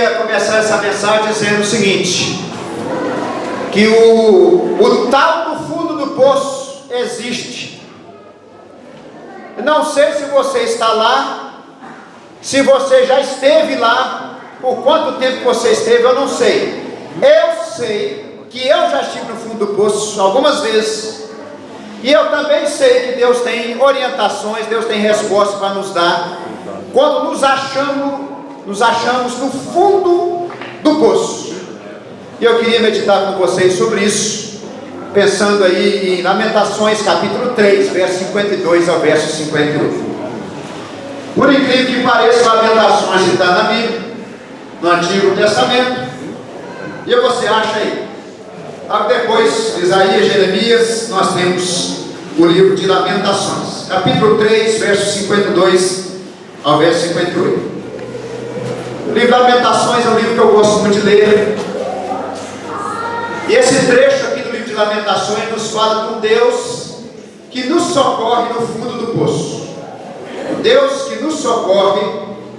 queria começar essa mensagem dizendo o seguinte: que o tal do fundo do poço existe. Não sei se você está lá, se você já esteve lá, por quanto tempo você esteve, eu não sei. Eu sei que eu já estive no fundo do poço algumas vezes, e eu também sei que Deus tem orientações, Deus tem respostas para nos dar, quando nos achamos no fundo do poço. E eu queria meditar com vocês sobre isso, pensando aí em Lamentações capítulo 3, verso 52 ao verso 58. Por incrível que pareça, Lamentações está na Bíblia, no Antigo Testamento, e você acha aí. Depois de Isaías, Jeremias, nós temos o livro de Lamentações, capítulo 3, verso 52 ao verso 58. O livro de Lamentações é um livro que eu gosto muito de ler. E esse trecho aqui do livro de Lamentações nos fala de um Deus que nos socorre no fundo do poço. O Deus que nos socorre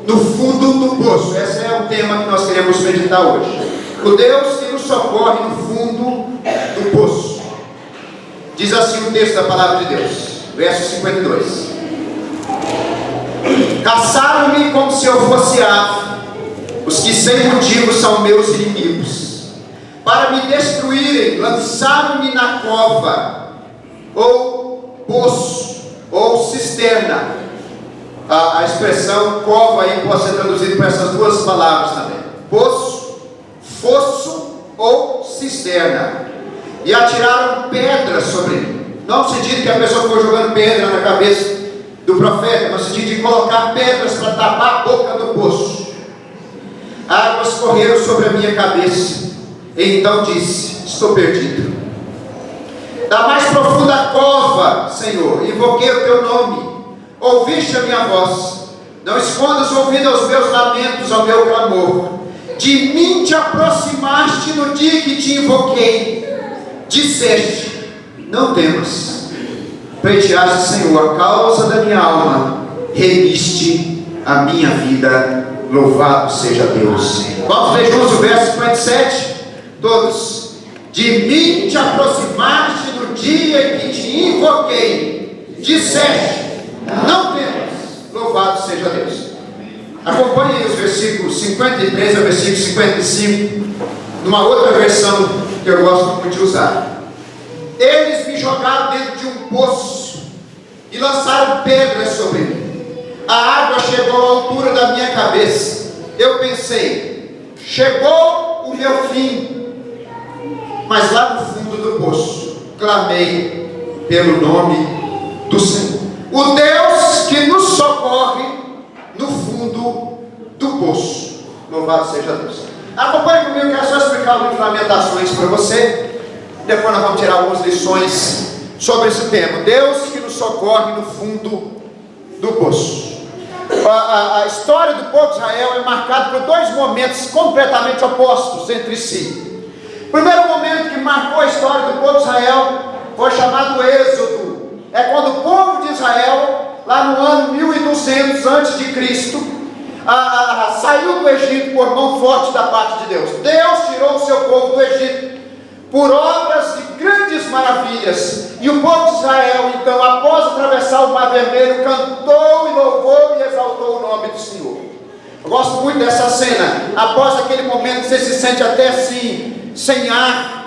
no fundo do poço. Esse é o tema que nós queremos meditar hoje. O Deus que nos socorre no fundo do poço. Diz assim o texto da palavra de Deus, verso 52. Caçaram-me como se eu fosse ave, os que sem motivo são meus inimigos. Para me destruírem, lançaram-me na cova, ou poço, ou cisterna. A expressão cova aí pode ser traduzida por essas duas palavras também: poço, fosso ou cisterna. E atiraram pedras sobre mim. Não no sentido que a pessoa ficou jogando pedra na cabeça do profeta, no sentido de colocar pedras para tapar a boca do poço. Águas correram sobre a minha cabeça. Então disse: estou perdido. Da mais profunda cova, Senhor, invoquei o teu nome. Ouviste a minha voz. Não escondas o ouvido aos meus lamentos, ao meu clamor. De mim te aproximaste no dia que te invoquei. Disseste: não temas. Pleiteaste, Senhor, a causa da minha alma. Remiste a minha vida. Louvado seja Deus. Vamos ler juntos o verso 57. Todos. De mim te aproximaste no dia que te invoquei. Disseste: não temas. Louvado seja Deus. Acompanhe aí os versículos 53 ao versículo 55, numa outra versão que eu gosto muito de usar. Eles me jogaram dentro de um poço e lançaram pedras sobre mim. A água chegou à altura da minha cabeça. Eu pensei: chegou o meu fim. Mas lá no fundo do poço clamei pelo nome do Senhor, o Deus que nos socorre no fundo do poço. Louvado seja Deus. Acompanhe comigo, eu quero só explicar o livro de Lamentações para você. Depois nós vamos tirar algumas lições sobre esse tema: Deus que nos socorre no fundo do poço. A história do povo de Israel é marcada por dois momentos completamente opostos entre si. O primeiro momento que marcou a história do povo de Israel foi chamado Êxodo. É quando o povo de Israel, lá no ano 1200 a.C., saiu do Egito por mão forte da parte de Deus. Deus tirou o seu povo do Egito por obras de grandes maravilhas. E o povo de Israel, então, após atravessar o Mar Vermelho, cantou e louvou e exaltou o nome do Senhor. Eu gosto muito dessa cena. Após aquele momento, você se sente até assim, sem ar,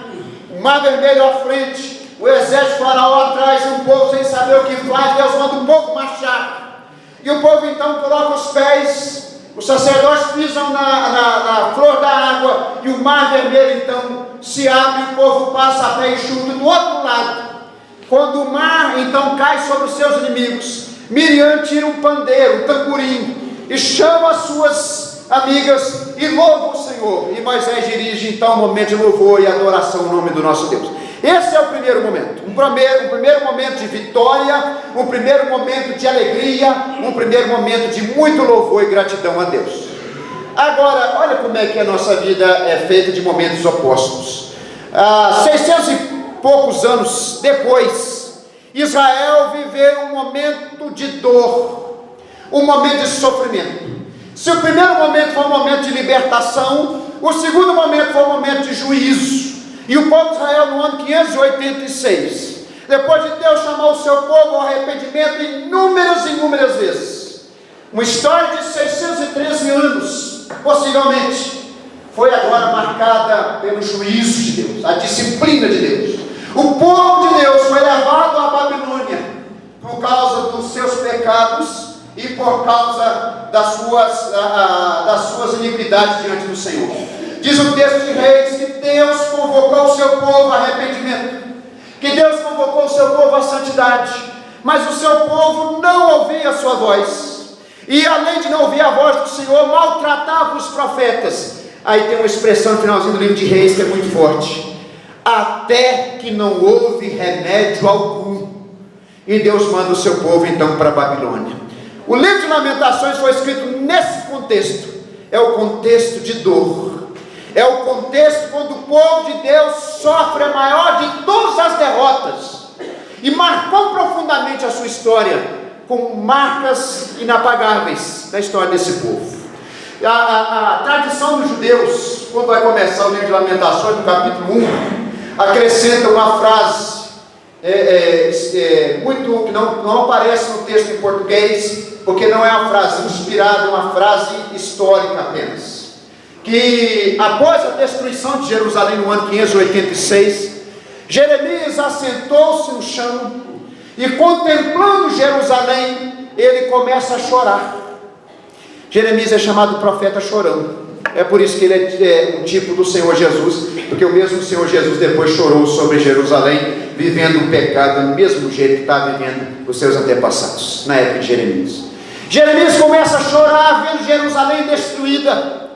o Mar Vermelho à frente, o exército de Faraó atrás, e o povo sem saber o que faz. Deus manda o povo marchar, e o povo então coloca os pés, os sacerdotes pisam na flor da água, e o Mar Vermelho então se abre, e o povo passa a pé enxuto. Do outro lado, quando o mar então cai sobre os seus inimigos, Miriam tira um pandeiro, um tamborim, e chama as suas amigas e louva o Senhor. E Moisés dirige então um momento de louvor e adoração ao nome do nosso Deus. Esse é o primeiro momento, um primeiro momento de vitória, um primeiro momento de alegria, um primeiro momento de muito louvor e gratidão a Deus. Agora, olha como é que a nossa vida é feita de momentos opostos. 600 e poucos anos depois, Israel viveu um momento de dor, um momento de sofrimento. Se o primeiro momento foi um momento de libertação, o segundo momento foi um momento de juízo. E o povo de Israel, no ano 586, depois de Deus chamar o seu povo ao arrependimento inúmeras vezes, uma história de 613 anos, possivelmente, foi agora marcada pelo juízo de Deus, a disciplina de Deus. O povo de Deus foi levado à Babilônia por causa dos seus pecados e por causa das suas iniquidades diante do Senhor. Diz o texto de Reis que Deus convocou o seu povo a arrependimento, que Deus convocou o seu povo à santidade, mas o seu povo não ouvia a sua voz, e além de não ouvir a voz do Senhor, maltratava os profetas. Aí tem uma expressão no finalzinho do livro de Reis que é muito forte: até que não houve remédio algum, e Deus manda o seu povo então para a Babilônia. O livro de Lamentações foi escrito nesse contexto, é o contexto de dor, é o contexto quando o povo de Deus sofre a maior de todas as derrotas, e marcou profundamente a sua história, com marcas inapagáveis da história desse povo. A tradição dos judeus, quando vai começar o livro de Lamentações, no capítulo 1, acrescenta uma frase muito que não aparece no texto em português, porque não é uma frase inspirada, é uma frase histórica apenas. Que após a destruição de Jerusalém no ano 586, Jeremias assentou-se no chão e, contemplando Jerusalém, ele começa a chorar. Jeremias é chamado profeta chorão. É por isso que ele é um tipo do Senhor Jesus, porque o mesmo Senhor Jesus depois chorou sobre Jerusalém, vivendo o pecado do mesmo jeito que estava vivendo os seus antepassados na época de Jeremias. Jeremias começa a chorar vendo Jerusalém destruída,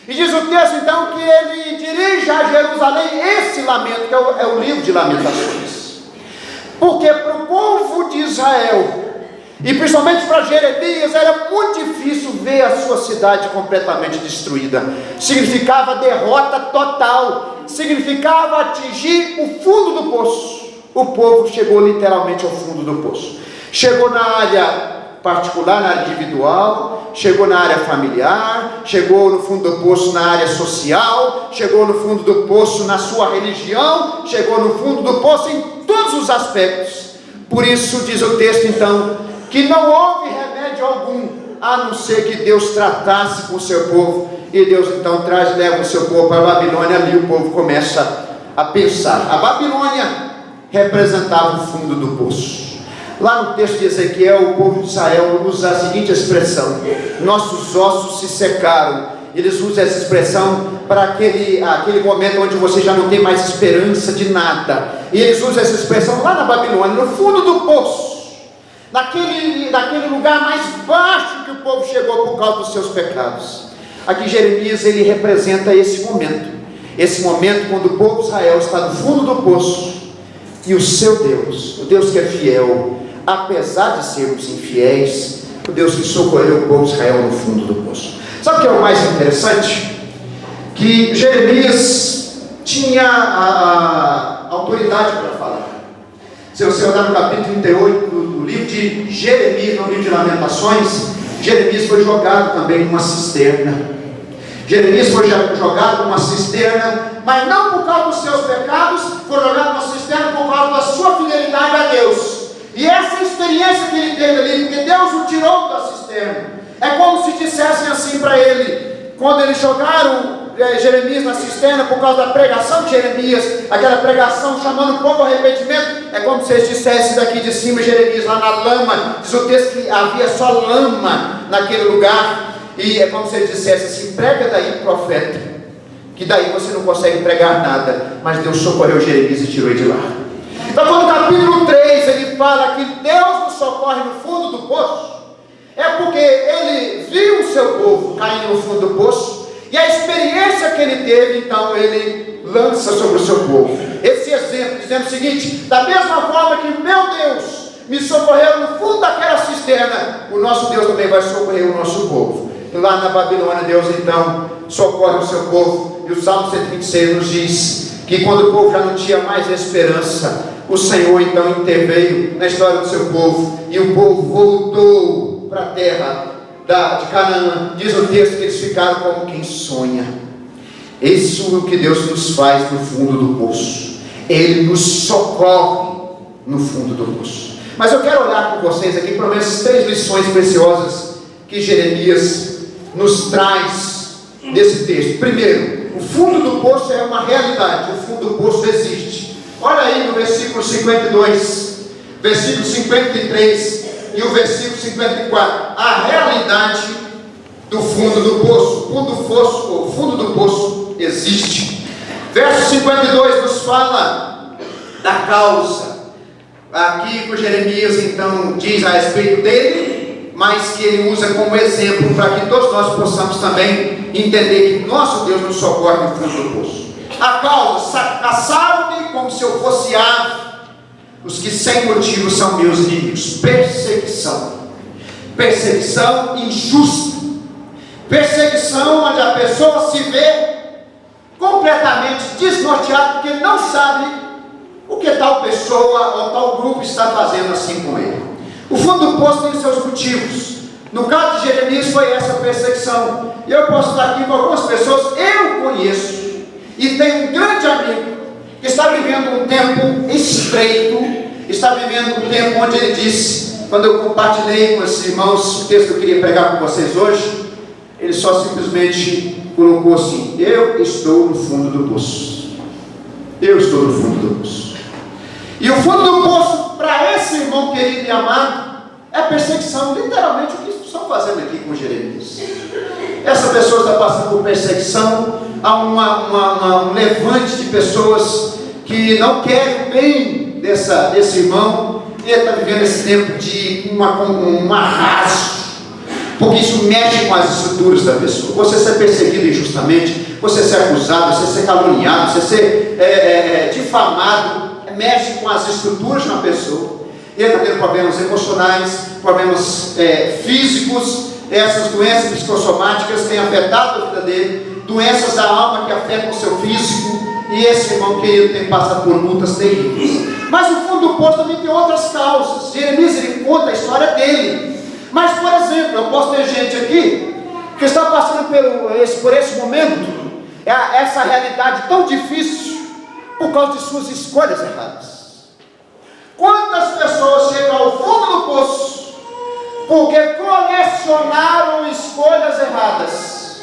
e diz o texto então que ele dirige a Jerusalém esse lamento, que é o livro de Lamentações, porque para o povo de Israel, e principalmente para Jeremias, era muito difícil ver a sua cidade completamente destruída. Significava derrota total, significava atingir o fundo do poço. O povo chegou literalmente ao fundo do poço. Chegou na área particular, na área individual, chegou na área familiar, chegou no fundo do poço na área social, chegou no fundo do poço na sua religião, chegou no fundo do poço em todos os aspectos. Por isso diz o texto então, que não houve remédio algum, a não ser que Deus tratasse com o seu povo, e Deus então leva o seu povo para a Babilônia. Ali o povo começa a pensar. A Babilônia representava o fundo do poço. Lá no texto de Ezequiel, o povo de Israel usa a seguinte expressão: nossos ossos se secaram. Eles usam essa expressão para aquele momento onde você já não tem mais esperança de nada, e eles usam essa expressão lá na Babilônia, no fundo do poço, naquele lugar mais baixo que o povo chegou por causa dos seus pecados. Aqui Jeremias, ele representa esse momento quando o povo de Israel está no fundo do poço, e o seu Deus, o Deus que é fiel, apesar de sermos infiéis, o Deus que socorreu o povo de Israel no fundo do poço. Sabe o que é o mais interessante? Que Jeremias tinha a autoridade para falar. Se você olhar no capítulo 38 do livro de Jeremias, no livro de Lamentações, Jeremias foi jogado também numa cisterna. Jeremias foi jogado numa cisterna, mas não por causa dos seus pecados, foi jogado numa cisterna por causa da sua fidelidade a Deus. E essa experiência que ele teve ali, porque Deus o tirou da cisterna, é como se dissessem assim para ele, quando eles jogaram Jeremias na cisterna por causa da pregação de Jeremias, aquela pregação chamando o povo ao arrependimento, é como se eles dissessem daqui de cima, Jeremias lá na lama, diz o texto que havia só lama naquele lugar, e é como se eles dissessem assim: prega daí, profeta, que daí você não consegue pregar nada. Mas Deus socorreu Jeremias e tirou ele de lá. Então quando no capítulo 3 ele fala que Deus nos socorre no fundo do poço, é porque ele viu o seu povo caindo no fundo do poço, e a experiência que ele teve, então ele lança sobre o seu povo esse exemplo, dizendo o seguinte: da mesma forma que meu Deus me socorreu no fundo daquela cisterna, o nosso Deus também vai socorrer o nosso povo. E lá na Babilônia, Deus então socorre o seu povo, e o Salmo 126 nos diz que quando o povo já não tinha mais esperança, o Senhor então interveio na história do seu povo, e o povo voltou para a terra de Canaã, diz o texto que eles ficaram como quem sonha. Isso é o que Deus nos faz no fundo do poço. Ele nos socorre no fundo do poço. Mas eu quero olhar com vocês aqui pelo menos 3 lições preciosas que Jeremias nos traz nesse texto. Primeiro, o fundo do poço é uma realidade. O fundo do poço existe. Olha aí no versículo 52, versículo 53 e o versículo 54. A realidade do fundo do poço. O fundo do poço existe. Verso 52 nos fala da causa. Aqui que o Jeremias então diz a respeito dele, mas que ele usa como exemplo para que todos nós possamos também entender que nosso Deus nos socorre no fundo do poço. A causa: caçaram-me como se eu fosse ave, os que sem motivo são meus inimigos. Perseguição injusta, perseguição onde a pessoa se vê completamente desnorteada, porque não sabe o que tal pessoa ou tal grupo está fazendo assim com ele. O fundo do poço tem seus motivos. No caso de Jeremias foi essa perseguição. E eu posso estar aqui com algumas pessoas, eu conheço, e tenho um grande amigo que está vivendo um tempo estreito, está vivendo um tempo onde ele disse, quando eu compartilhei com esses irmãos o texto que eu queria pregar com vocês hoje, ele só simplesmente colocou assim: eu estou no fundo do poço. Eu estou no fundo do poço. E o fundo do poço, para esse irmão querido e amado, é perseguição, literalmente o que estão fazendo aqui com Jeremias. Essa pessoa está passando por perseguição, há um levante de pessoas que não querem o bem desse irmão, e ele está vivendo esse tempo de um arraso, porque isso mexe com as estruturas da pessoa. Você ser perseguido injustamente, você ser acusado, você ser caluniado, você ser difamado, mexe com as estruturas de uma pessoa. Ele está tendo problemas emocionais, problemas físicos. Essas doenças psicossomáticas têm afetado a vida dele, doenças da alma que afetam o seu físico, e esse irmão querido tem passado por lutas terríveis. Mas o fundo do poço também tem outras causas. Jeremias, ele conta a história dele. Mas, por exemplo, eu posso ter gente aqui que está passando por esse momento, essa realidade tão difícil, por causa de suas escolhas erradas. Quantas pessoas chegam ao fundo do poço porque colecionaram escolhas erradas,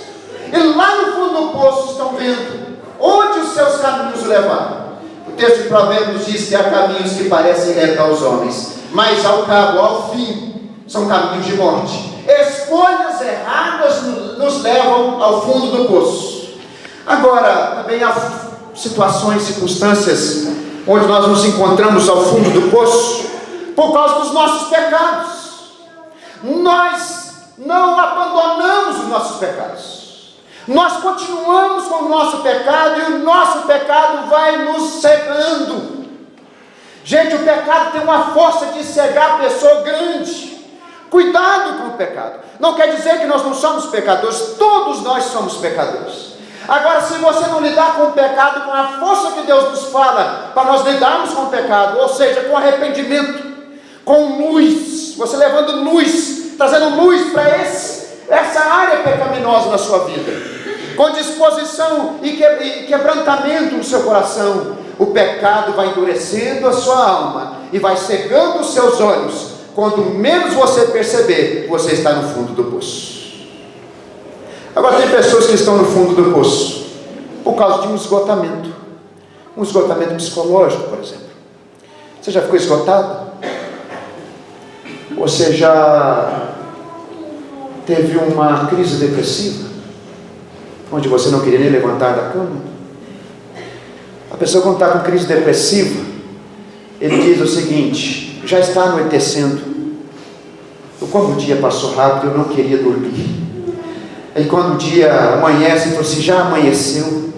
e lá no fundo do poço estão vendo onde os seus caminhos levaram. O texto de Provérbios diz que há caminhos que parecem retos aos homens, mas ao cabo, ao fim, são caminhos de morte. Escolhas erradas nos levam ao fundo do poço. Agora, também há situações, circunstâncias onde nós nos encontramos ao fundo do poço por causa dos nossos pecados. Nós não abandonamos os nossos pecados, nós continuamos com o nosso pecado, e o nosso pecado vai nos cegando. Gente, o pecado tem uma força de cegar a pessoa grande. Cuidado com o pecado. Não quer dizer que nós não somos pecadores, todos nós somos pecadores. Agora, se você não lidar com o pecado, com a força que Deus nos fala para nós lidarmos com o pecado, ou seja, com arrependimento, com luz, você levando luz, trazendo luz para essa área pecaminosa na sua vida, com disposição e quebrantamento no seu coração, o pecado vai endurecendo a sua alma e vai cegando os seus olhos. Quando menos você perceber, você está no fundo do poço. Agora, tem pessoas que estão no fundo do poço por causa de um esgotamento psicológico, por exemplo. Você já ficou esgotado? Você já teve uma crise depressiva, onde você não queria nem levantar da cama? A pessoa, quando está com crise depressiva, ele diz o seguinte: já está anoitecendo, como o dia passou rápido, eu não queria dormir. E quando o dia amanhece, ele falou assim: já amanheceu,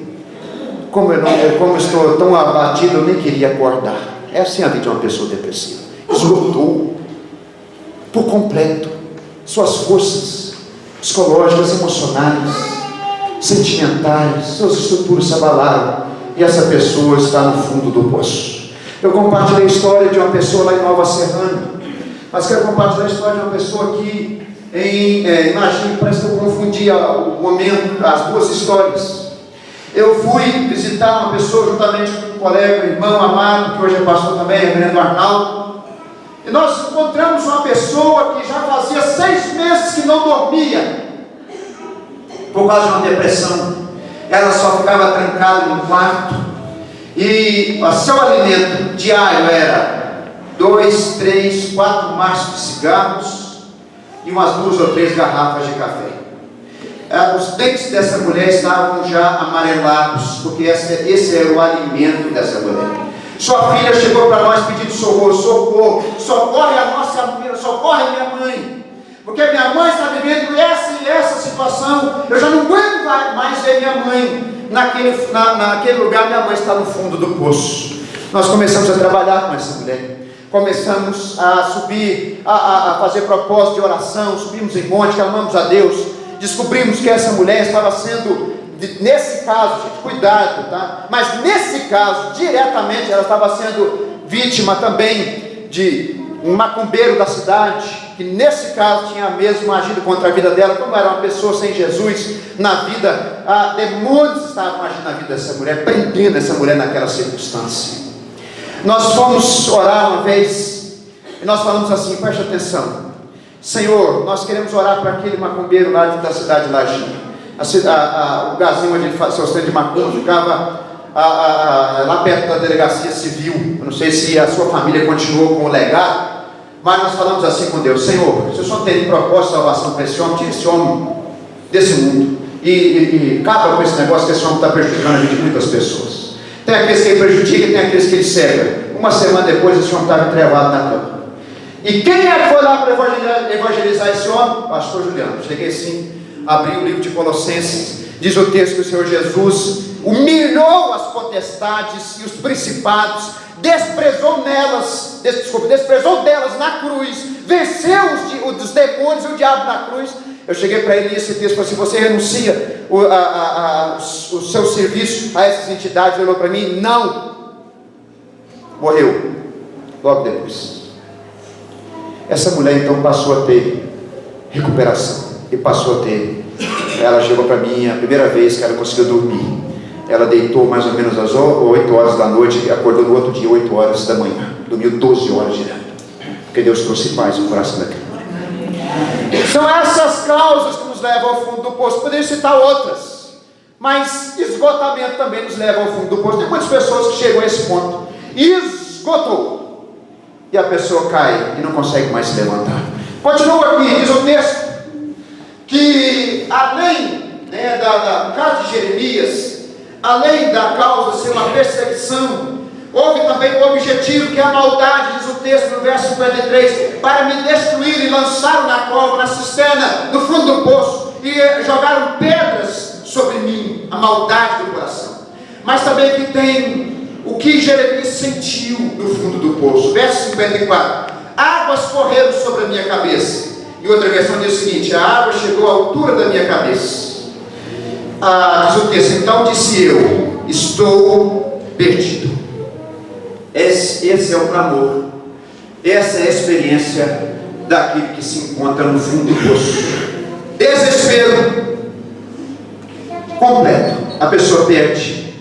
como eu estou tão abatido, eu nem queria acordar. É assim a vida de uma pessoa depressiva. Esgotou por completo suas forças psicológicas, emocionais, sentimentais, suas estruturas se abalaram, e essa pessoa está no fundo do poço. Eu compartilhei a história de uma pessoa lá em Nova Serrana, mas quero compartilhar a história de uma pessoa que imagine, parece que eu confundi o momento, as duas histórias. Eu fui visitar uma pessoa juntamente com um colega, um irmão amado, que hoje é pastor também, reverendo Arnaldo. E nós encontramos uma pessoa que já fazia 6 meses que não dormia, por causa de uma depressão. Ela só ficava trancada no quarto, e o seu alimento diário era 2, 3, 4 maços de cigarros e umas 2 ou 3 garrafas de café. Os dentes dessa mulher estavam já amarelados, porque esse era o alimento dessa mulher. Sua filha chegou para nós pedindo socorro, socorre a nossa filha, socorre minha mãe, porque minha mãe está vivendo essa e essa situação, eu já não aguento mais ver minha mãe naquele lugar. Minha mãe está no fundo do poço. Nós começamos a trabalhar com essa mulher, começamos a subir, a fazer propósito de oração, subimos em monte, clamamos a Deus. Descobrimos que essa mulher estava sendo, nesse caso, gente, cuidado, tá? Mas nesse caso, diretamente, ela estava sendo vítima também de um macumbeiro da cidade, que nesse caso tinha mesmo agido contra a vida dela. Como era uma pessoa sem Jesus na vida, demônios estavam agindo na vida dessa mulher, prendendo essa mulher naquela circunstância. Nós fomos orar uma vez, e nós falamos assim, preste atenção, Senhor, nós queremos orar para aquele macumbeiro lá da cidade de Lajinha. O lugarzinho onde ele fazia seu centro de macumba ficava lá perto da delegacia civil. Eu não sei se a sua família continuou com o legado, mas nós falamos assim com Deus: Senhor, se o Senhor tem propósito de salvação para esse homem, tira esse homem desse mundo e acaba com esse negócio, que esse homem está prejudicando a vida de muitas pessoas. Tem aqueles que ele prejudica e tem aqueles que ele cega. Uma semana depois esse homem estava entrevado na cama. E quem é que foi lá para evangelizar esse homem? Pastor Juliano. Cheguei assim, abri o livro de Colossenses, diz o texto que o Senhor Jesus humilhou as potestades e os principados, desprezou delas na cruz, venceu os demônios e o diabo na cruz. Eu cheguei para ele e esse texto falou assim: você renuncia o seu serviço a essas entidades? Ele olhou para mim: não. Morreu logo depois. Essa mulher então passou a ter recuperação e passou a ter. Ela chegou para mim a primeira vez que ela conseguiu dormir. Ela deitou mais ou menos às 8 horas da noite e acordou no outro dia 8 horas da manhã. Dormiu 12 horas direto, porque Deus trouxe paz no coração daquela mulher. São essas causas que nos levam ao fundo do poço. Poderia citar outras, mas esgotamento também nos leva ao fundo do poço. Tem muitas pessoas que chegam a esse ponto: esgotou, e a pessoa cai e não consegue mais se levantar. Continua aqui, diz o texto que além do caso de Jeremias, além da causa ser uma perseguição, houve também o objetivo, que é a maldade, diz o texto no verso 53, para me destruir, e lançaram na cova, na cisterna, no fundo do poço, e jogaram pedras sobre mim, a maldade do coração. Mas também que tem o que Jeremias sentiu no fundo do poço. Verso 54: águas correram sobre a minha cabeça. E outra versão diz o seguinte: a água chegou à altura da minha cabeça. Diz o texto: então disse eu, estou perdido. Esse é o clamor, essa é a experiência daquele que se encontra no fundo do poço. Desespero completo. A pessoa perde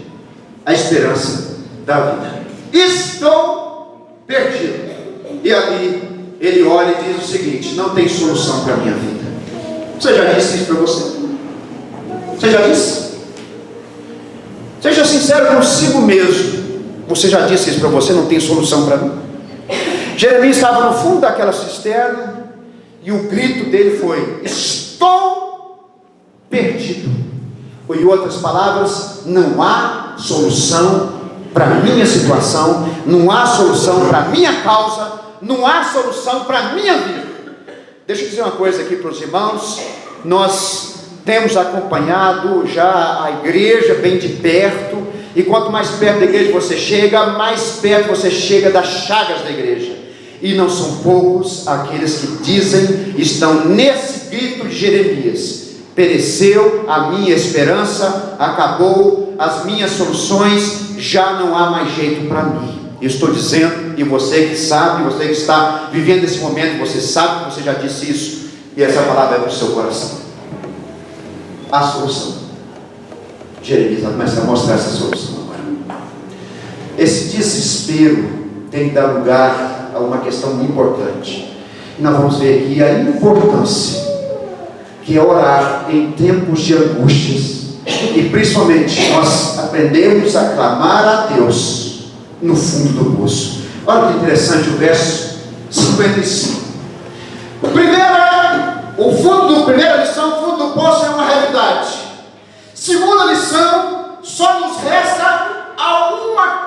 a esperança da vida. Estou perdido. E ali ele olha e diz o seguinte: não tem solução para a minha vida. Você já disse isso para você? Você já disse? Seja sincero consigo mesmo. Você já disse isso para você? Não tem solução para mim? Jeremias estava no fundo daquela cisterna e o grito dele foi: estou perdido. Ou em outras palavras, não há solução para a minha situação, não há solução para a minha causa, não há solução para a minha vida. Deixa eu dizer uma coisa aqui para os irmãos. Nós temos acompanhado já a igreja bem de perto, e quanto mais perto da igreja você chega, mais perto você chega das chagas da igreja. E não são poucos aqueles que dizem, estão nesse grito de Jeremias: pereceu a minha esperança, acabou as minhas soluções, já não há mais jeito para mim. Eu estou dizendo, e você que sabe, você que está vivendo esse momento, você sabe que você já disse isso. E essa palavra é para o seu coração. A solução. Jeremias vai começar a mostrar essa solução agora. Esse desespero tem que dar lugar a uma questão importante. E nós vamos ver aqui a importância que é orar em tempos de angústias. E principalmente nós aprendemos a clamar a Deus no fundo do poço. Olha que interessante o verso 55. Primeira lição, o fundo do poço é uma realidade. Segunda lição, só nos resta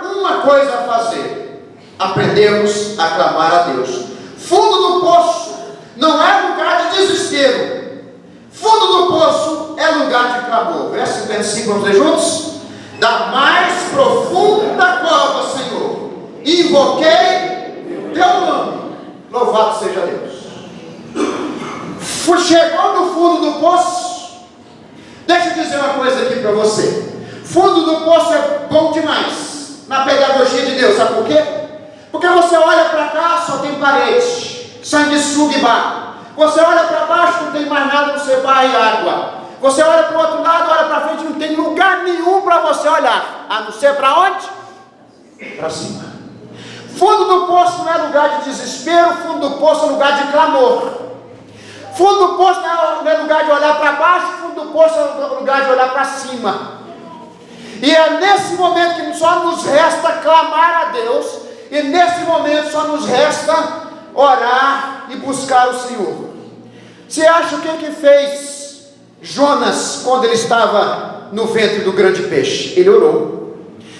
uma coisa a fazer: aprendemos a clamar a Deus. Fundo do poço não é lugar de desespero. Fundo do poço é lugar de clamor. Verso 55, vamos ler juntos? Da mais profunda cova, Senhor, invoquei teu nome. Louvado seja Deus. Chegou no fundo do poço. Deixa eu dizer uma coisa aqui para você. Fundo do poço é bom demais na pedagogia de Deus. Sabe por quê? Porque você olha para cá, só tem parede, sanguessuga e barro. Você olha para baixo, não tem mais nada, você barra e água. Você olha para o outro lado, olha para frente, não tem lugar nenhum para você olhar, a não ser para onde? Para cima. Fundo do poço não é lugar de desespero. Fundo do poço é lugar de clamor. Fundo do poço não é lugar de olhar para baixo. Fundo do poço é lugar de olhar para cima. E é nesse momento que só nos resta clamar a Deus. E nesse momento só nos resta orar e buscar o Senhor. Você acha o que fez Jonas quando ele estava no ventre do grande peixe? Ele orou.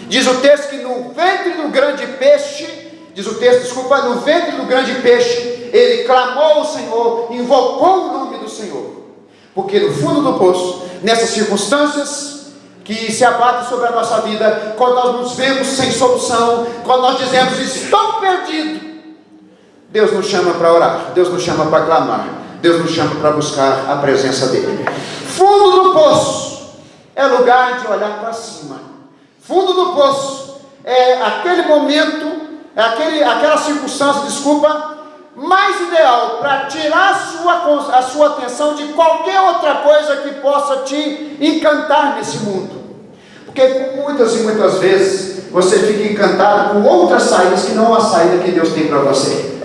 Diz o texto que no ventre do grande peixe, no ventre do grande peixe, ele clamou ao Senhor, invocou o nome do Senhor. Porque no fundo do poço, nessas circunstâncias que se abatem sobre a nossa vida, quando nós nos vemos sem solução, quando nós dizemos estou perdido, Deus nos chama para orar, Deus nos chama para clamar, Deus nos chama para buscar a presença dEle. Fundo do poço é lugar de olhar para cima. Fundo do poço é aquele momento, aquela circunstância, mais ideal para tirar a sua atenção de qualquer outra coisa que possa te encantar nesse mundo. Porque muitas e muitas vezes você fica encantado com outras saídas que não a saída que Deus tem para você.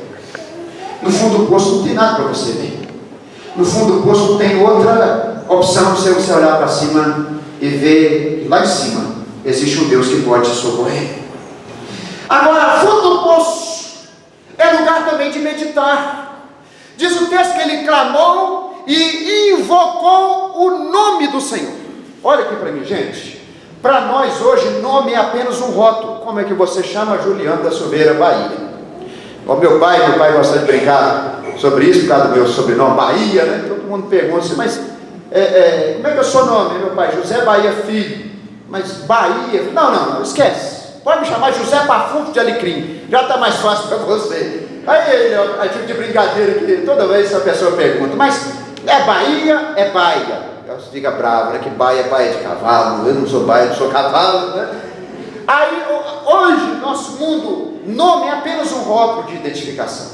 No fundo do poço não tem nada para você ver. No fundo do poço não tem outra opção de você olhar para cima e ver que lá em cima existe um Deus que pode te socorrer. Agora, fundo do poço é lugar também de meditar. Diz o texto que ele clamou e invocou o nome do Senhor. Olha aqui para mim, gente. Para nós hoje, nome é apenas um rótulo. Como é que você chama? Juliano da Silveira, Bahia. O meu pai gosta de brincar sobre isso, por causa do meu sobrenome, Bahia, né? Todo mundo pergunta assim, mas como é que é o seu nome? Meu pai, José Bahia Filho. Mas Bahia, não, esquece. Pode me chamar José Pafunto de Alecrim, já está mais fácil para você. Aí tipo de brincadeira que toda vez essa pessoa pergunta, mas é Bahia, é Baia. Você fica bravo, né? Que Baia é Baia de cavalo, eu não sou Baia, eu sou cavalo, né? Aí, hoje, nosso mundo, nome é apenas um rótulo de identificação.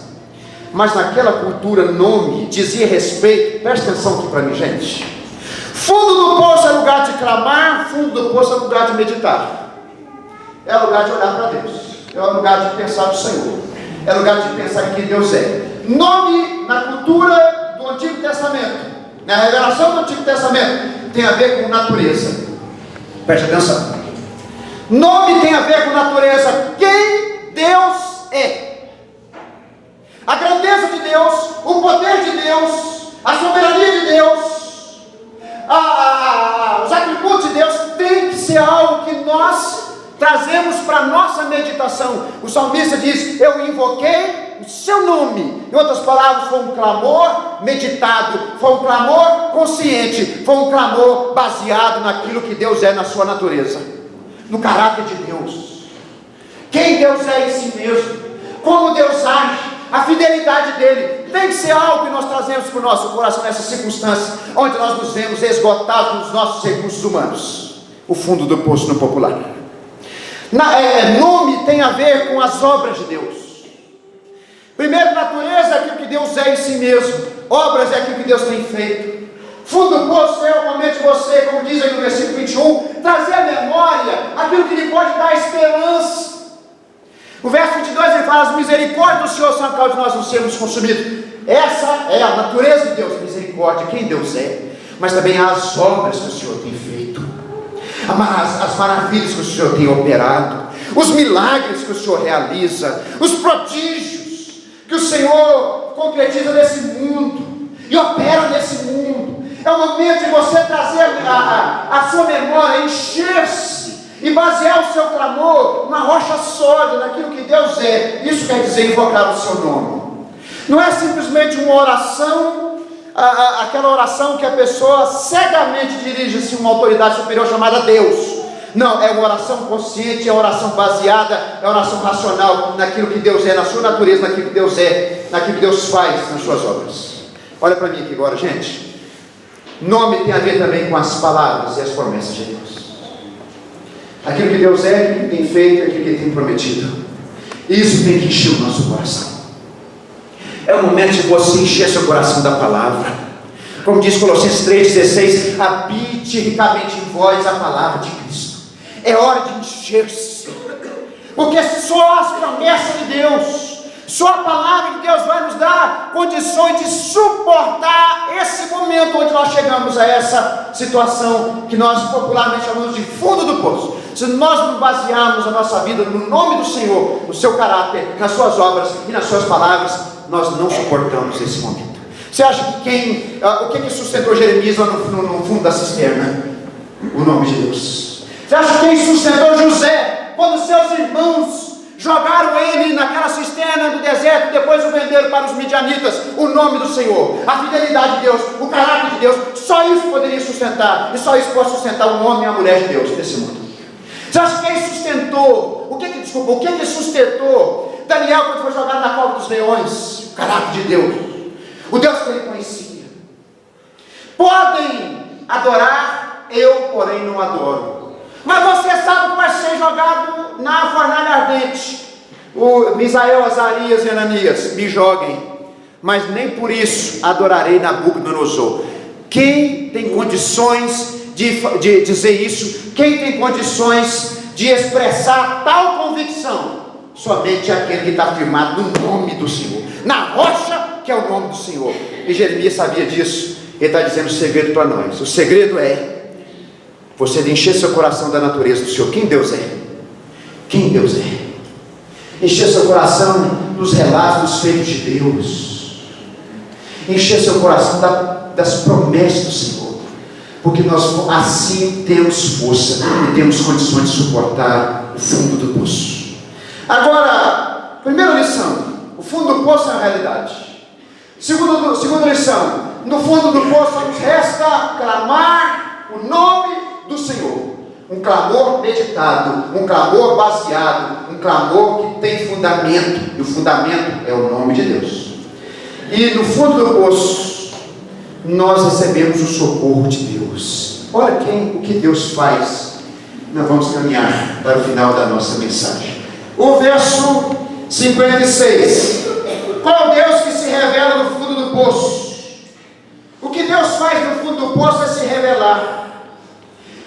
Mas naquela cultura, nome dizia respeito. Presta atenção aqui para mim, gente. Fundo do poço é lugar de clamar, fundo do poço é lugar de meditar. É lugar de olhar para Deus. É lugar de pensar no Senhor. É lugar de pensar em quem Deus é. Nome, na cultura do Antigo Testamento, na revelação do Antigo Testamento, tem a ver com natureza. Preste atenção. Nome tem a ver com natureza. Quem Deus é. A grandeza de Deus, o poder de Deus, a soberania de Deus, os atributos de Deus tem que ser algo que nós trazemos para a nossa meditação. O salmista diz: eu invoquei o seu nome. Em outras palavras, foi um clamor meditado, foi um clamor consciente, foi um clamor baseado naquilo que Deus é na sua natureza, no caráter de Deus, quem Deus é em si mesmo, como Deus age, a fidelidade dele. Tem que ser algo que nós trazemos para o nosso coração nessas circunstâncias, onde nós nos vemos esgotados nos nossos recursos humanos. O fundo do poço no popular. Nome tem a ver com as obras de Deus. Primeiro, natureza é aquilo que Deus é em si mesmo. obras é aquilo que Deus tem feito. Fundo do poço é o momento de você, como diz aí no versículo 21, trazer à memória aquilo que lhe pode dar esperança. O verso 22 ele fala: as misericórdias do Senhor são a causa de nós não sermos consumidos. Essa é a natureza de Deus, misericórdia, quem Deus é, mas também as obras que o Senhor tem feito, as maravilhas que o Senhor tem operado, os milagres que o Senhor realiza, os prodígios que o Senhor concretiza nesse mundo e opera nesse mundo. É o momento de você trazer a sua memória, encher-se e basear o seu clamor na rocha sólida, naquilo que Deus é. Isso quer dizer invocar o seu nome. Não é simplesmente uma oração, aquela oração que a pessoa cegamente dirige-se a uma autoridade superior chamada Deus. Não, é uma oração consciente, é uma oração baseada, é uma oração racional naquilo que Deus é, na sua natureza, naquilo que Deus é, naquilo que Deus faz nas suas obras. Olha para mim aqui agora, gente. Nome tem a ver também com as palavras e as promessas de Deus. Aquilo que Deus é, aquilo que tem feito, aquilo que Ele tem prometido. Isso tem que encher o nosso coração. É o momento de você encher seu coração da palavra. Como diz Colossenses 3,16: habite ricamente em vós a palavra de Cristo. É hora de encher-se, porque só as promessas de Deus, só a palavra de Deus vai nos dar condições de suportar esse momento onde nós chegamos a essa situação que nós popularmente chamamos de fundo do poço. Se nós não basearmos a nossa vida no nome do Senhor, no seu caráter, nas suas obras e nas suas palavras, nós não suportamos esse momento. Você acha que o que sustentou Jeremias lá no fundo da cisterna? O nome de Deus. Você acha que quem sustentou José, quando seus irmãos jogaram ele naquela cisterna do deserto, depois o venderam para os midianitas? O nome do Senhor, a fidelidade de Deus, o caráter de Deus, só isso poderia sustentar, e só isso pode sustentar o homem e a mulher de Deus nesse mundo. Você acha que quem sustentou, o que sustentou Daniel quando foi jogado na cova dos leões? O caráter de Deus, o Deus que ele conhecia. Podem adorar, eu porém não adoro. Mas você sabe que vai ser jogado na fornalha ardente. O Misael, Azarias e Ananias: me joguem, mas nem por isso adorarei Nabucodonosor. Quem tem condições de dizer isso? Quem tem condições de expressar tal convicção? Somente aquele que está firmado no nome do Senhor, na rocha que é o nome do Senhor. E Jeremias sabia disso. Ele está dizendo o segredo para nós. O segredo é você encher seu coração da natureza do Senhor. Quem Deus é? Quem Deus é? Encher seu coração dos relatos, dos feitos de Deus. Encher seu coração das promessas do Senhor. Porque nós assim temos força e temos condições de suportar o fundo do poço. Agora, primeira lição: o fundo do poço é a realidade. Segunda lição: no fundo do poço nos resta clamar o nome do Senhor. Um clamor meditado, um clamor baseado, um clamor que tem fundamento, e o fundamento é o nome de Deus. E no fundo do poço nós recebemos o socorro de Deus. Olha o que Deus faz. Nós vamos caminhar para o final da nossa mensagem. O verso 56. Qual Deus que se revela no fundo do poço? O que Deus faz no fundo do poço é se revelar.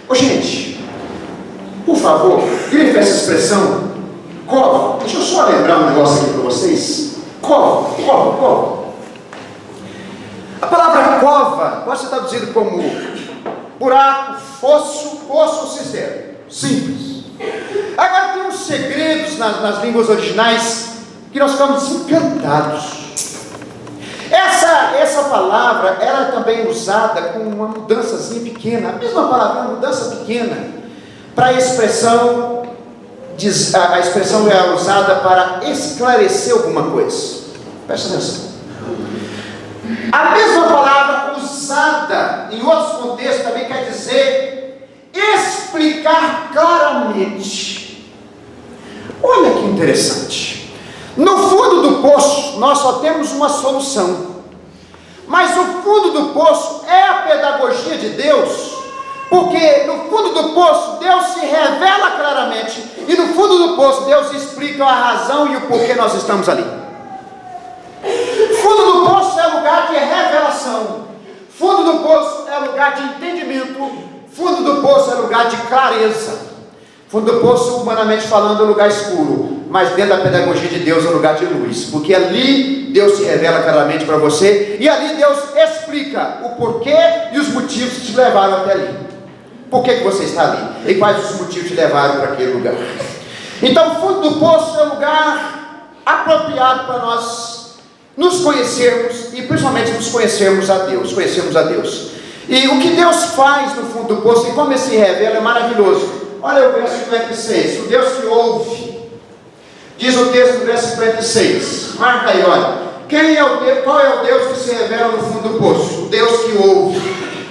Ô gente, por favor, grife essa expressão, cova. Deixa eu só lembrar um negócio aqui para vocês. Cova. A palavra cova pode ser traduzida como buraco, fosso, poço ou cisterna. Simples. Agora tem uns segredos nas línguas originais que nós ficamos encantados. Essa palavra, ela é também usada com uma mudançazinha pequena, a mesma palavra, uma mudança pequena, para a expressão, a expressão é usada para esclarecer alguma coisa. Presta atenção. A mesma palavra usada em outros contextos também quer dizer explicar claramente. Olha que interessante. No fundo do poço nós só temos uma solução, mas o fundo do poço é a pedagogia de Deus, porque no fundo do poço Deus se revela claramente, e no fundo do poço Deus explica a razão e o porquê nós estamos ali. O fundo do poço é o lugar lugar de revelação. Fundo do poço é lugar de entendimento. Fundo do poço é lugar de clareza. Fundo do poço, humanamente falando, é um lugar escuro, mas dentro da pedagogia de Deus é um lugar de luz, porque ali Deus se revela claramente para você, e ali Deus explica o porquê e os motivos que te levaram até ali. Por que você está ali? E quais os motivos que te levaram para aquele lugar? Então, o fundo do poço é um lugar apropriado para nós nos conhecermos, e principalmente nos conhecermos a Deus. E o que Deus faz no fundo do poço, e como ele se revela, é maravilhoso. Olha o verso 56, o Deus que ouve. Diz o texto do verso 56, marca aí, olha. Qual é o Deus que se revela no fundo do poço? O Deus que ouve.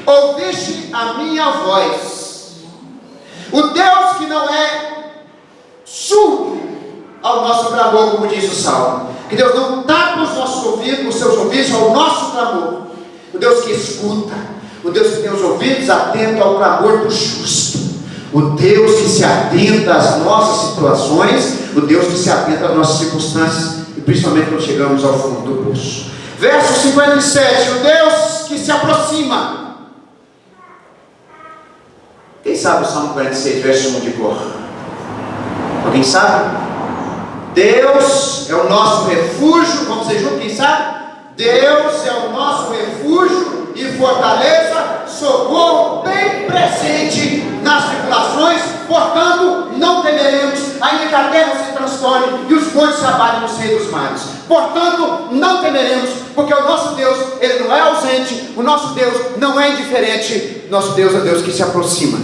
Ouviste a minha voz. O Deus que não é surdo ao nosso clamor, como diz o Salmo. Que Deus não tapa os nossos ouvidos, os seus ouvidos ao nosso clamor. O Deus que escuta. O Deus que tem os ouvidos atentos ao clamor do justo. O Deus que se atenta às nossas situações, o Deus que se atenta às nossas circunstâncias, e principalmente quando chegamos ao fundo do poço. Verso 57, o Deus que se aproxima. Quem sabe o Salmo 46, verso 1 de cor? Alguém sabe? Deus é o nosso refúgio, vamos dizer junto, quem sabe? Deus é o nosso refúgio e fortaleza, socorro bem presente nas tribulações, portanto não temeremos, ainda que a terra se transtorne e os montes se abalem no seio dos mares. Portanto não temeremos, porque o nosso Deus, ele não é ausente, o nosso Deus não é indiferente, nosso Deus é Deus que se aproxima.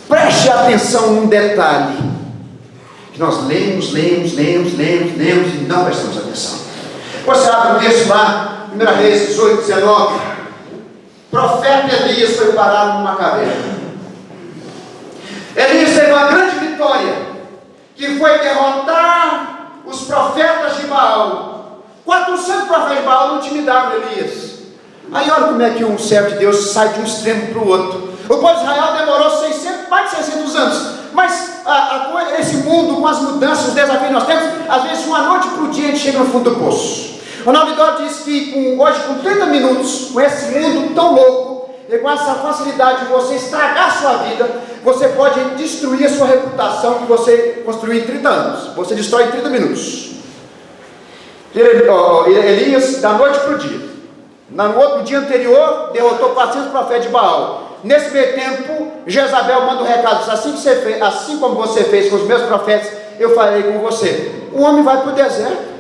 Preste atenção num detalhe, que nós lemos e não prestamos atenção. Você abre o texto lá, 1 Reis 18, 19. Profeta Elias foi parado numa caverna. Elias teve uma grande vitória, que foi derrotar os profetas de Baal. 400 profetas de Baal não intimidaram Elias. Aí olha como é que um servo de Deus sai de um extremo para o outro. O povo de Israel demorou mais de 600 anos. Mas esse mundo, com as mudanças, os desafios que nós temos, às vezes de uma noite para o dia a gente chega no fundo do poço. O Navidad diz que hoje com 30 minutos, com esse mundo tão louco, e com essa facilidade de você estragar a sua vida, você pode destruir a sua reputação que você construiu em 30 anos. Você destrói em 30 minutos. Elias, da noite para o dia. No dia anterior, derrotou 400 profetas de Baal. Nesse meio tempo, Jezabel manda um recado: assim como você fez com os meus profetas, eu farei com você. O homem vai para o deserto,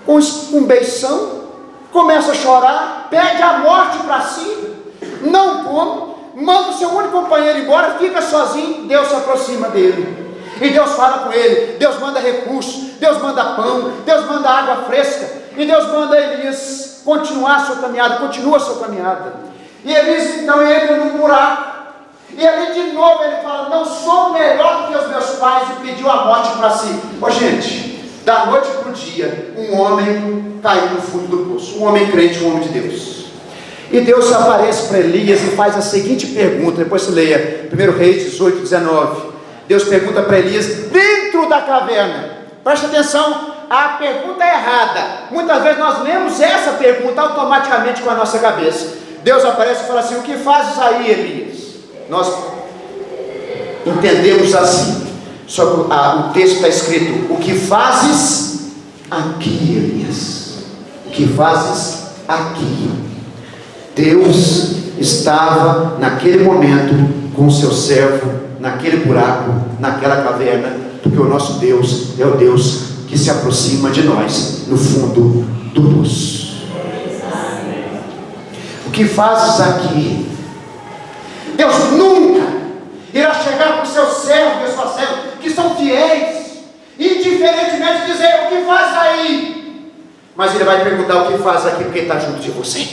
com um beição, começa a chorar, pede a morte para si, não come, manda o seu único companheiro embora, fica sozinho. Deus se aproxima dele, e Deus fala com ele, Deus manda recursos, Deus manda pão, Deus manda água fresca, e Deus manda Elias continuar a sua caminhada, continua a sua caminhada. E Elias então entra num buraco, e ali de novo ele fala: não sou melhor do que os meus pais, e pediu a morte para si. Gente, da noite para o dia, um homem caiu no fundo do poço, um homem crente, um homem de Deus. E Deus aparece para Elias e faz a seguinte pergunta, depois você leia 1 Reis 18, 19. Deus pergunta para Elias dentro da caverna. Preste atenção, a pergunta é errada. Muitas vezes nós lemos essa pergunta automaticamente com a nossa cabeça. Deus aparece e fala assim: o que fazes aí, Elias? Nós entendemos assim, só que o texto está escrito: o que fazes aqui, Elias? O que fazes aqui? Deus estava naquele momento com o seu servo, naquele buraco, naquela caverna, porque o nosso Deus é o Deus que se aproxima de nós no fundo do poço. O que fazes aqui? Deus nunca irá chegar para os seus servos e as suas servas que são fiéis, indiferentemente dizer: o que faz aí? Mas ele vai perguntar: o que faz aqui? Porque ele está junto de você.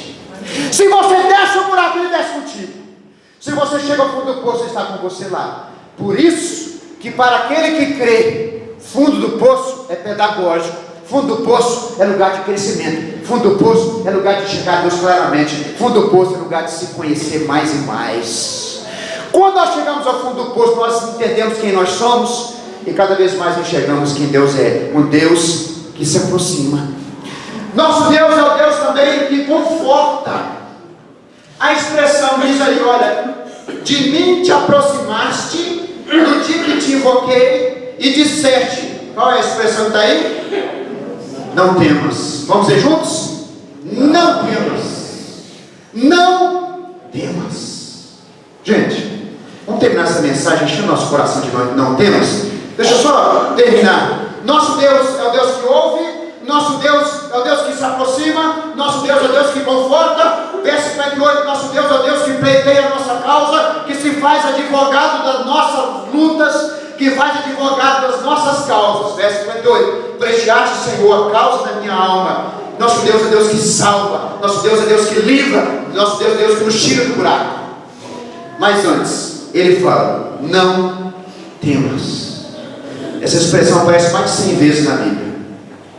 Se você desce o buraco, ele desce contigo. Se você chega ao fundo do poço, ele está com você lá. Por isso que para aquele que crê, fundo do poço é pedagógico, fundo do poço é lugar de crescimento, fundo do poço é lugar de enxergar Deus claramente, fundo do poço é lugar de se conhecer mais e mais. Quando nós chegamos ao fundo do poço, nós entendemos quem nós somos e cada vez mais enxergamos quem Deus é, um Deus que se aproxima. Nosso Deus é o Deus também que conforta. A expressão diz aí, olha, de mim te aproximaste no dia que te invoquei e disseste. Qual é a expressão que está aí? Não temas. Vamos dizer juntos? Não temas. Não temas. Gente, vamos terminar essa mensagem enchendo nosso coração de não temas. Deixa eu só terminar. Nosso Deus é o Deus que ouve, nosso Deus é o Deus que se aproxima, nosso Deus é o Deus que conforta. Verso 58, nosso Deus é o Deus que pleiteia a nossa causa, que se faz advogado das nossas lutas, que faz advogado das nossas causas. Verso 58, pleiteaste, Senhor, a causa da minha alma. Nosso Deus é Deus que salva, nosso Deus é Deus que livra, nosso Deus é Deus que nos tira do buraco. Mas antes, ele fala, não temas. Essa expressão aparece mais de 100 vezes na Bíblia,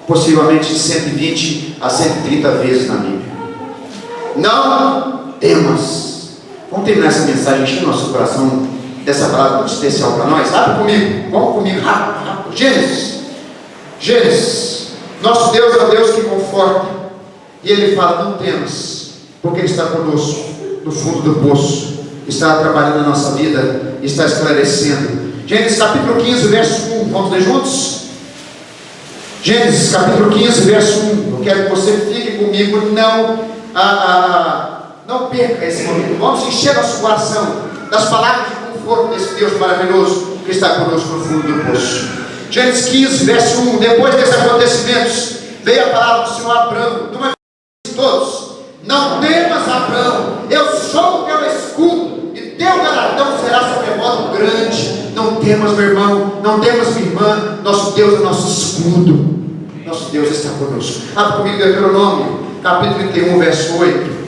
possivelmente de 120 a 130 vezes na Bíblia. Não temas. Vamos terminar essa mensagem enchendo nosso coração dessa palavra muito especial para nós. Abre comigo, vamos comigo, rápido. Gênesis. Nosso Deus é o Deus que conforta, e ele fala, não temas, porque ele está conosco no fundo do poço, está trabalhando na nossa vida, está esclarecendo. Gênesis capítulo 15, verso 1, vamos ler juntos? Gênesis capítulo 15, verso 1. Eu quero que você fique comigo, não perca esse momento. Vamos encher nosso coração das palavras de conforto desse Deus maravilhoso que está conosco no fundo do poço. Gênesis 15, verso 1. Depois desses acontecimentos, veio a palavra do Senhor a Abraão, de uma vez todos: não temas, Abraão, eu sou o teu escudo, e teu galardão será sobremodo grande. Não temas, meu irmão, não temas, minha irmã, nosso Deus é nosso escudo, nosso Deus está conosco. Abre comigo Deuteronômio, capítulo 31, verso 8.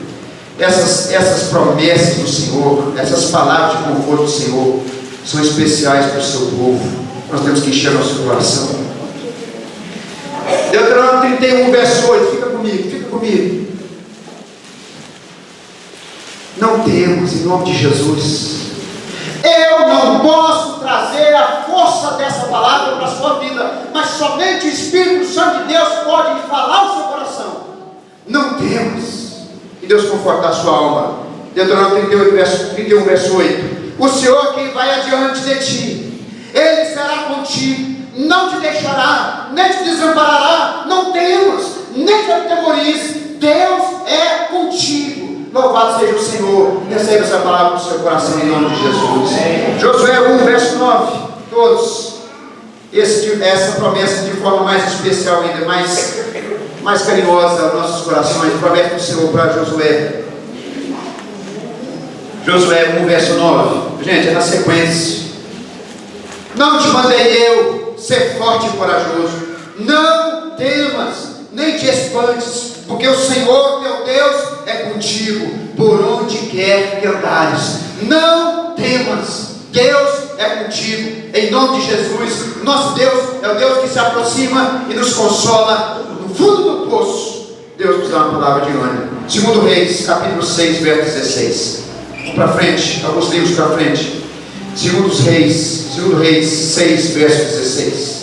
Essas promessas do Senhor, essas palavras de conforto do Senhor, são especiais para o seu povo. Nós temos que encher nosso coração. Deuteronômio 31, verso 8, fica comigo. Não temas, em nome de Jesus. Eu não posso trazer a força dessa palavra para a sua vida, mas somente o Espírito Santo de Deus pode falar ao seu coração. Não temas, e Deus confortar a sua alma. Deuteronômio 31, verso 8. O Senhor quem vai adiante de ti, Ele será contigo, não te deixará, nem te desamparará. Não temas, nem te atemorize, Deus é contigo. Louvado seja o Senhor. Receba essa palavra no seu coração em nome de Jesus. Josué 1, verso 9. Todos, essa promessa de forma mais especial ainda, mais carinhosa aos nossos corações, promete o Senhor para Josué. Josué 1, verso 9. Gente, é na sequência. Não te mandei eu ser forte e corajoso. Não temas, nem te espantes, porque o Senhor teu Deus é contigo, por onde quer que andares. Não temas, Deus é contigo, em nome de Jesus. Nosso Deus é o Deus que se aproxima e nos consola no fundo do poço. Deus nos dá uma palavra de ânimo. 2 Reis, capítulo 6, verso 16. Vamos para frente, alguns livros para frente. 2 Reis 6, verso 16.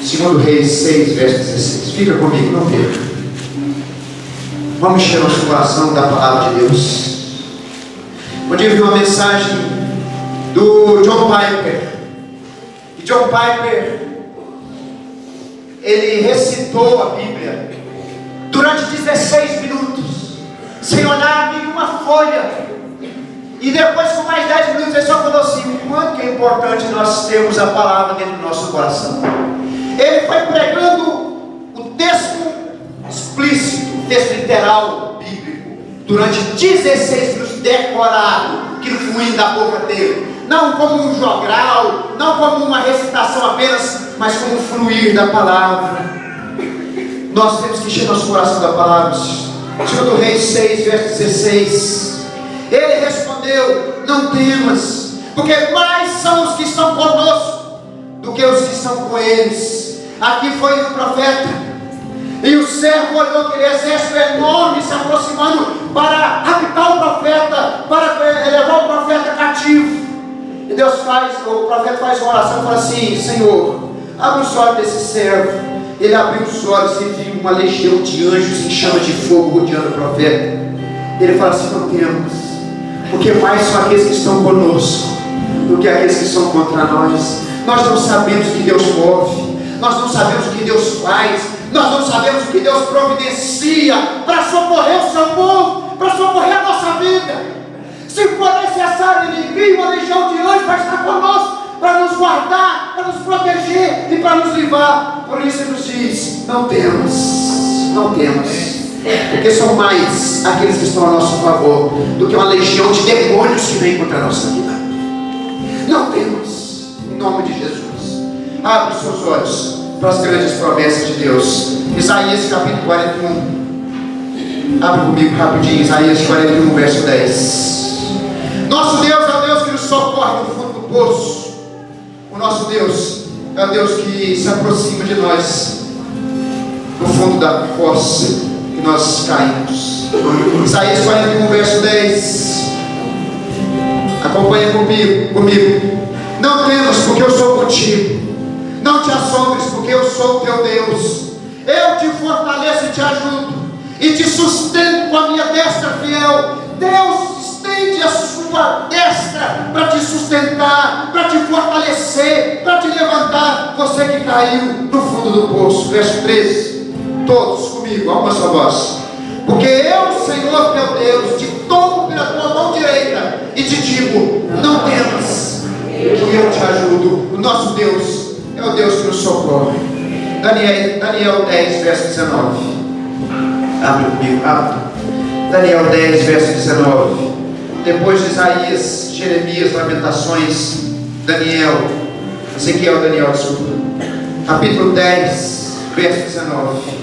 2 Reis 6, verso 16. Fica comigo, não perca. Vamos encher nosso coração da palavra de Deus. Um dia eu vi uma mensagem do John Piper. E John Piper, ele recitou a Bíblia durante 16 minutos, sem olhar nenhuma folha. E depois, com mais 10 minutos, ele só falou assim: o quanto que é importante nós termos a palavra dentro do nosso coração. Ele foi pregando o texto explícito, o texto literal bíblico, durante 16 minutos, decorado, que fluindo da boca dele, não como um jogral, não como uma recitação apenas, mas como um fluir da palavra. Nós temos que encher nosso coração da palavra. 2 Reis 6, verso 16. Ele respondeu: não temas, porque mais são os que estão conosco do que os que estão com eles. Aqui foi o profeta, e o servo olhou aquele exército enorme se aproximando para raptar o profeta, para levar o profeta cativo. E o profeta faz uma oração e fala assim: Senhor, abre os olhos desse servo, ele abriu os olhos e viu uma legião de anjos em chama de fogo rodeando o profeta. Ele fala assim: não temos, porque mais são aqueles que estão conosco do que aqueles que estão contra nós. Nós não sabemos o que Deus move, nós não sabemos o que Deus faz, nós não sabemos o que Deus providencia para socorrer o seu povo, para socorrer a nossa vida. Se for necessário, Ele envia uma legião de anjos para estar conosco, para nos guardar, para nos proteger e para nos livrar. Por isso Ele nos diz: não temos, não temos, porque são mais aqueles que estão a nosso favor do que uma legião de demônios que vem contra a nossa vida. Não temos, em nome de Jesus. Abre os seus olhos para as grandes promessas de Deus. Isaías capítulo 41. Abre comigo rapidinho, Isaías 41, verso 10. Nosso Deus é o Deus que nos socorre no fundo do poço. O nosso Deus é o Deus que se aproxima de nós no fundo da fossa que nós caímos. Isaías 41, verso 10. Acompanha comigo. Não temas, porque eu sou contigo. Não te assombres, porque eu sou o teu Deus. Eu te fortaleço e te ajudo, e te sustento com a minha destra fiel. Deus estende a sua destra para te sustentar, para te fortalecer, para te levantar. Você que caiu no fundo do poço. Verso 13. Todos comigo, a uma só voz. Porque eu, Senhor teu Deus, te tomo pela tua mão direita e te digo: não temas, que eu te ajudo. O nosso Deus é o Deus que nos socorre. Daniel 10, verso 19. Abre comigo, abre. Daniel 10, verso 19. Depois de Isaías, Jeremias, Lamentações, Ezequiel, desculpa. Capítulo 10, verso 19.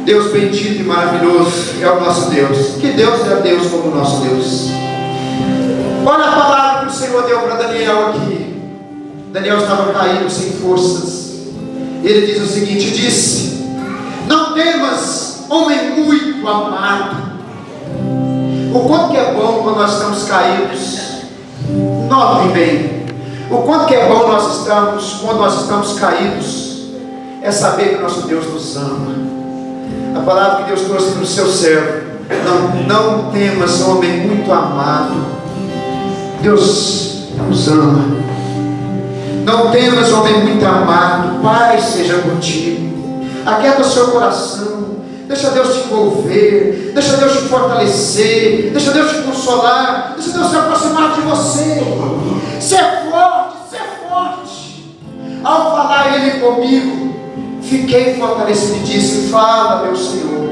Deus bendito e maravilhoso é o nosso Deus. Que Deus é Deus como o nosso Deus. Olha a palavra que o Senhor deu para Daniel aqui. Daniel estava caído, sem forças. Ele diz o seguinte: disse: não temas, homem muito amado. O quanto que é bom quando nós estamos caídos. Notem bem, o quanto que é bom quando nós estamos caídos, é saber que nosso Deus nos ama. A palavra que Deus trouxe para o seu servo: não temas, homem muito amado. Deus nos ama. Não temas, homem muito amado. Pai seja contigo. Aquieta o seu coração. Deixa Deus te envolver. Deixa Deus te fortalecer. Deixa Deus te consolar. Deixa Deus se aproximar de você. Ser forte, ser forte. Ao falar Ele comigo, fiquei fortalecido e disse: fala, meu Senhor,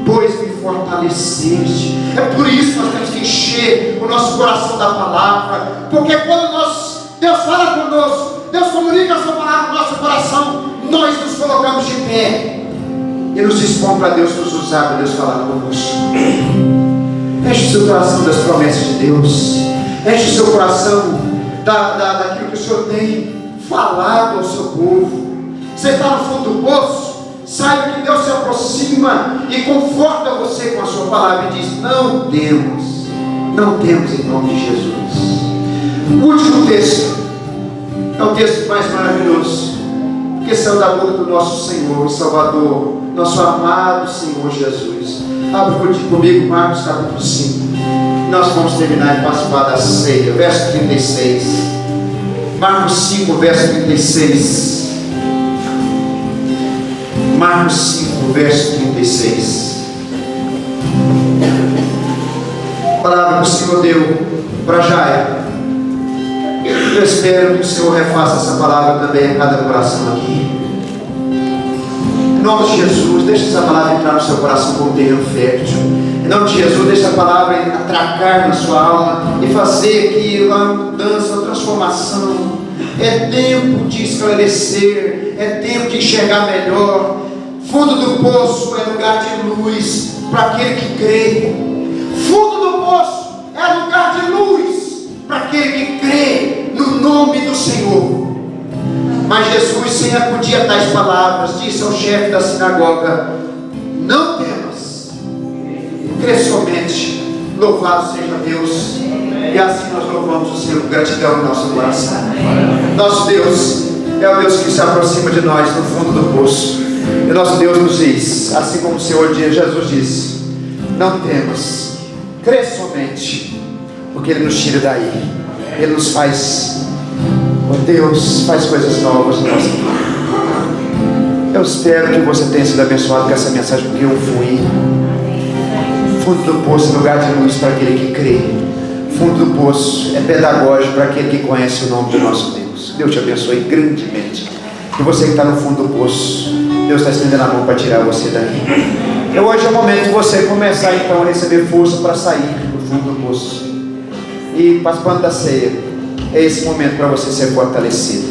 pois me fortaleceste. É por isso que nós temos que encher o nosso coração da palavra. Porque quando Deus fala conosco, Deus comunica a sua palavra no nosso coração, nós nos colocamos de pé e nos dispomos para Deus nos usar, para Deus falar conosco. Enche o seu coração das promessas de Deus. Enche o seu coração daquilo que o Senhor tem falado ao seu povo. Você está no fundo do poço, saiba que Deus se aproxima e conforta você com a sua palavra e diz: não temos em nome de Jesus. O último texto é o texto mais maravilhoso, porque saiu da boca do nosso Senhor e Salvador, nosso amado Senhor Jesus. Abre comigo Marcos capítulo 5. Nós vamos terminar e participar da ceia. Verso 36. Marcos 5, verso 36. Marcos 5, verso 36. A palavra que o Senhor deu para Jairo. Eu espero que o Senhor refaça essa palavra também a cada coração aqui. Em nome de Jesus, deixa essa palavra entrar no seu coração como terreno fértil. Em nome de Jesus, deixa a palavra atracar na sua alma e fazer aqui uma mudança, uma transformação. É tempo de esclarecer, é tempo de enxergar melhor. Fundo do poço é lugar de luz para aquele que crê. Fundo do poço é lugar de luz para aquele que crê no nome do Senhor. Mas Jesus, sem acudir a tais palavras, disse ao chefe da sinagoga: não temas, crê somente. Louvado seja Deus. E assim nós louvamos o Senhor com gratidão no nosso coração. Nosso Deus É o Deus que se aproxima de nós no fundo do poço. E o nosso Deus nos diz, assim como o Senhor Jesus disse: não temas, crê somente, porque Ele nos tira daí. Ele nos faz, oh Deus, faz coisas novas no nosso vida. Eu espero que você tenha sido abençoado com essa mensagem, porque eu fui. Fundo do poço é lugar de luz para aquele que crê. Fundo do poço é pedagógico para aquele que conhece o nome do nosso Deus. Deus te abençoe grandemente. E você que está no fundo do poço, Deus está estendendo a mão para tirar você daí. Então hoje é o momento de você começar então a receber força para sair do fundo do poço. E participando da ceia, é esse momento para você ser fortalecido.